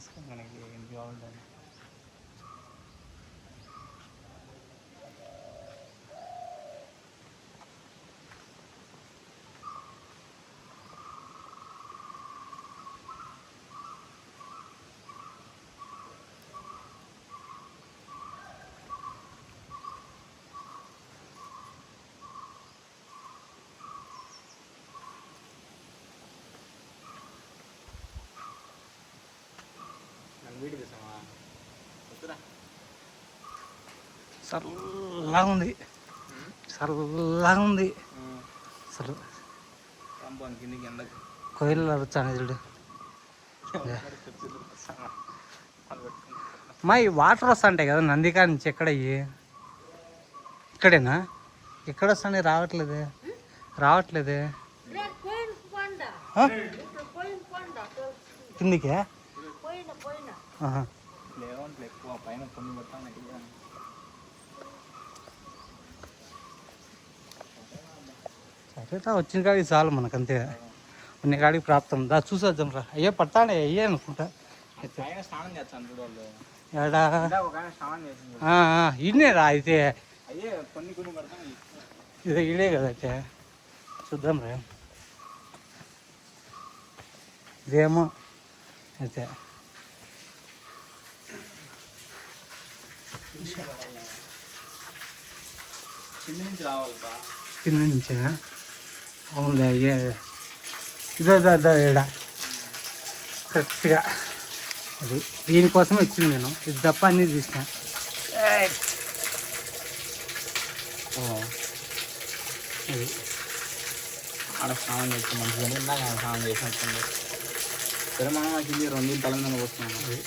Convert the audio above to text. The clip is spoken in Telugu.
తీసుకో మనకి ఏం కావాలని. చల్లగా ఉంది, చల్లగా ఉంది అసలు. కోయిలు వచ్చాను చూడు. మా ఈ వాటర్ వస్తుంటాయి కదా నందికా నుంచి. ఎక్కడ ఇక్కడేనా? ఎక్కడ వస్తాయి? రావట్లేదే రావట్లేదే. కిందికే సరే వచ్చిన కాడికి చాలు మనకంతే. ఉన్న కాడికి ప్రాప్తం. దా చూసొద్దాం రా. అయ్యే పడతానే అయ్యే అనుకుంటా. ఎడా ఇన్నే రా అయితే. ఇదే ఇడే కదా అయితే. చూద్దాం రా ఇదేమో అయితే. కింద నుంచా? అవునులే అయ్యే. ఇదో ఏడా కరెక్ట్గా అది దీనికోసం వచ్చింది నేను. ఇది తప్ప అన్నీ తీసిన. అది ఆడ స్నానం చేసి మంచిగా ఇందాక స్నానం చేసినట్టుంది. సరే మనం అది 2 తల మీద వస్తున్నాను.